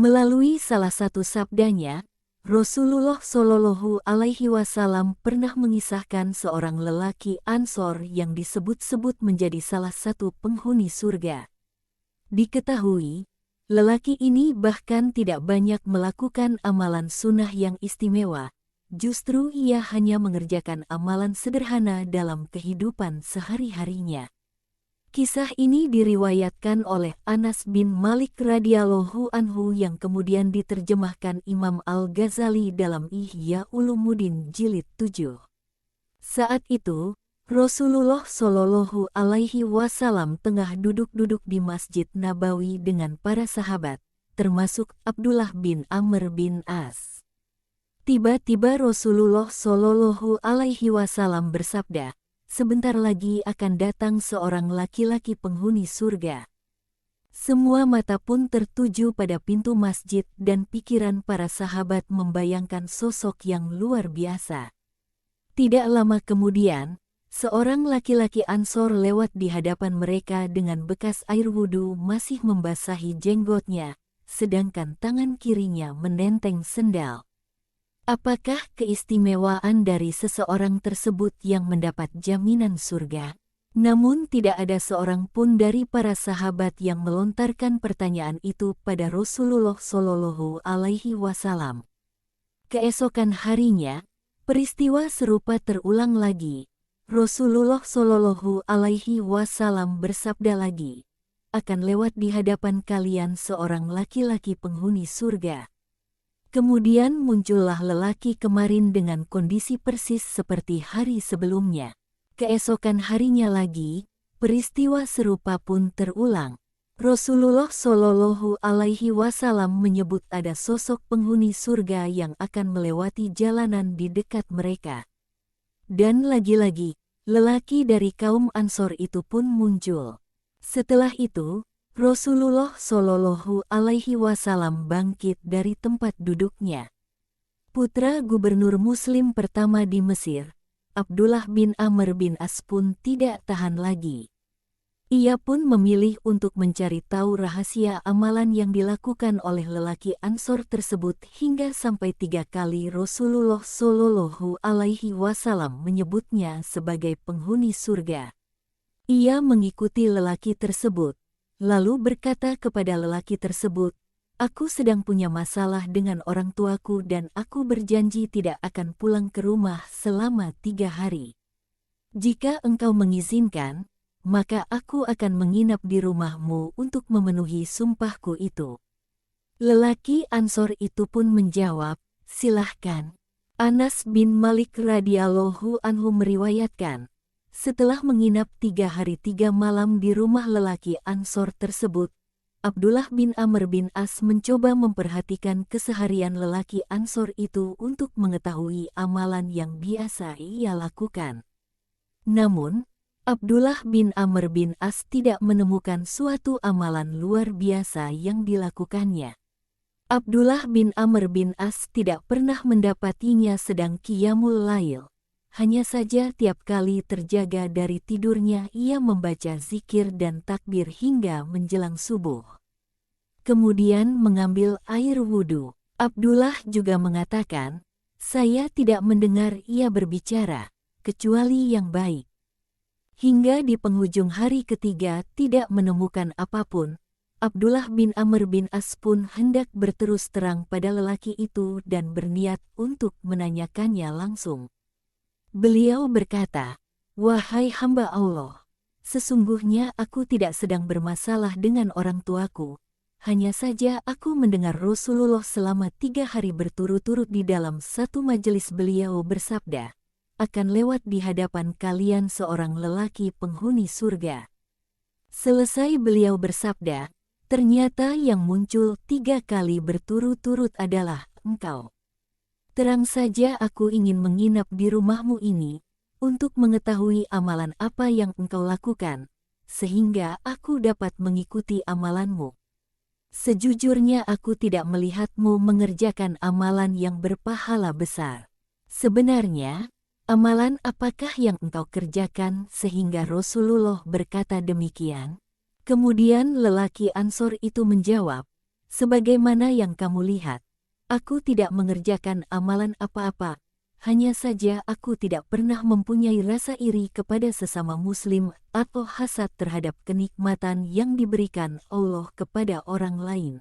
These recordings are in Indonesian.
Melalui salah satu sabdanya, Rasulullah Shallallahu Alaihi Wasallam pernah mengisahkan seorang lelaki Ansor yang disebut-sebut menjadi salah satu penghuni surga. Diketahui, lelaki ini bahkan tidak banyak melakukan amalan sunnah yang istimewa, justru ia hanya mengerjakan amalan sederhana dalam kehidupan sehari-harinya. Kisah ini diriwayatkan oleh Anas bin Malik radhiyallahu anhu yang kemudian diterjemahkan Imam Al-Ghazali dalam Ihya Ulumuddin Jilid 7. Saat itu, Rasulullah Shallallahu Alaihi Wasallam tengah duduk-duduk di Masjid Nabawi dengan para sahabat, termasuk Abdullah bin Amr bin As. Tiba-tiba Rasulullah Shallallahu Alaihi Wasallam bersabda, "Sebentar lagi akan datang seorang laki-laki penghuni surga." Semua mata pun tertuju pada pintu masjid dan pikiran para sahabat membayangkan sosok yang luar biasa. Tidak lama kemudian, seorang laki-laki Ansor lewat di hadapan mereka dengan bekas air wudhu masih membasahi jenggotnya, sedangkan tangan kirinya menenteng sendal. Apakah keistimewaan dari seseorang tersebut yang mendapat jaminan surga? Namun tidak ada seorang pun dari para sahabat yang melontarkan pertanyaan itu pada Rasulullah Shallallahu Alaihi Wasallam. Keesokan harinya, peristiwa serupa terulang lagi. Rasulullah Shallallahu Alaihi Wasallam bersabda lagi, "Akan lewat di hadapan kalian seorang laki-laki penghuni surga." Kemudian muncullah lelaki kemarin dengan kondisi persis seperti hari sebelumnya. Keesokan harinya lagi, peristiwa serupa pun terulang. Rasulullah Shallallahu Alaihi Wasallam menyebut ada sosok penghuni surga yang akan melewati jalanan di dekat mereka. Dan lagi-lagi, lelaki dari kaum Ansor itu pun muncul. Setelah itu, Rasulullah Shallallahu Alaihi Wasallam bangkit dari tempat duduknya. Putra gubernur Muslim pertama di Mesir, Abdullah bin Amr bin As pun tidak tahan lagi. Ia pun memilih untuk mencari tahu rahasia amalan yang dilakukan oleh lelaki Ansor tersebut hingga sampai 3 kali Rasulullah Shallallahu Alaihi Wasallam menyebutnya sebagai penghuni surga. Ia mengikuti lelaki tersebut, lalu berkata kepada lelaki tersebut, "Aku sedang punya masalah dengan orang tuaku dan aku berjanji tidak akan pulang ke rumah selama 3 hari. Jika engkau mengizinkan, maka aku akan menginap di rumahmu untuk memenuhi sumpahku itu." Lelaki Ansor itu pun menjawab, "Silahkan." Anas bin Malik radhiyallahu anhu meriwayatkan, setelah menginap 3 hari 3 malam di rumah lelaki Ansor tersebut, Abdullah bin Amr bin As mencoba memperhatikan keseharian lelaki Ansor itu untuk mengetahui amalan yang biasa ia lakukan. Namun, Abdullah bin Amr bin As tidak menemukan suatu amalan luar biasa yang dilakukannya. Abdullah bin Amr bin As tidak pernah mendapatinya sedang qiyamul lail. Hanya saja tiap kali terjaga dari tidurnya ia membaca zikir dan takbir hingga menjelang subuh. Kemudian mengambil air wudhu. Abdullah juga mengatakan, "Saya tidak mendengar ia berbicara, kecuali yang baik." Hingga di penghujung hari ketiga tidak menemukan apapun, Abdullah bin Amr bin As pun hendak berterus terang pada lelaki itu dan berniat untuk menanyakannya langsung. Beliau berkata, "Wahai hamba Allah, sesungguhnya aku tidak sedang bermasalah dengan orang tuaku. Hanya saja aku mendengar Rasulullah selama 3 hari berturut-turut di dalam satu majelis beliau bersabda, akan lewat di hadapan kalian seorang lelaki penghuni surga." Selesai beliau bersabda, ternyata yang muncul 3 kali berturut-turut adalah engkau. Terang saja aku ingin menginap di rumahmu ini, untuk mengetahui amalan apa yang engkau lakukan, sehingga aku dapat mengikuti amalanmu. Sejujurnya aku tidak melihatmu mengerjakan amalan yang berpahala besar. Sebenarnya, amalan apakah yang engkau kerjakan sehingga Rasulullah berkata demikian? Kemudian lelaki Ansor itu menjawab, Sebagaimana yang kamu lihat, aku tidak mengerjakan amalan apa-apa. Hanya saja aku tidak pernah mempunyai rasa iri kepada sesama muslim atau hasad terhadap kenikmatan yang diberikan Allah kepada orang lain.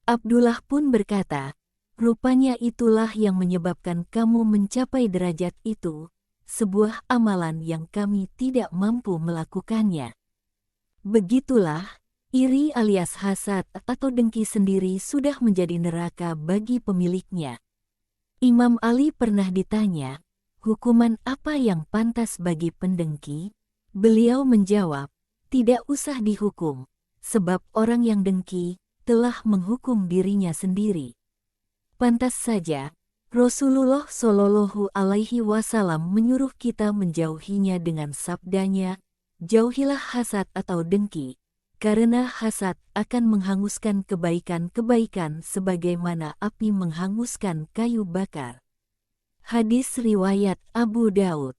Abdullah pun berkata, rupanya itulah yang menyebabkan kamu mencapai derajat itu, sebuah amalan yang kami tidak mampu melakukannya. Begitulah, iri alias hasad atau dengki sendiri sudah menjadi neraka bagi pemiliknya. Imam Ali pernah ditanya, hukuman apa yang pantas bagi pendengki? Beliau menjawab, tidak usah dihukum, sebab orang yang dengki telah menghukum dirinya sendiri. Pantas saja, Rasulullah Shallallahu Alaihi Wasallam menyuruh kita menjauhinya dengan sabdanya, jauhilah hasad atau dengki, karena hasad akan menghanguskan kebaikan-kebaikan sebagaimana api menghanguskan kayu bakar. Hadis riwayat Abu Daud.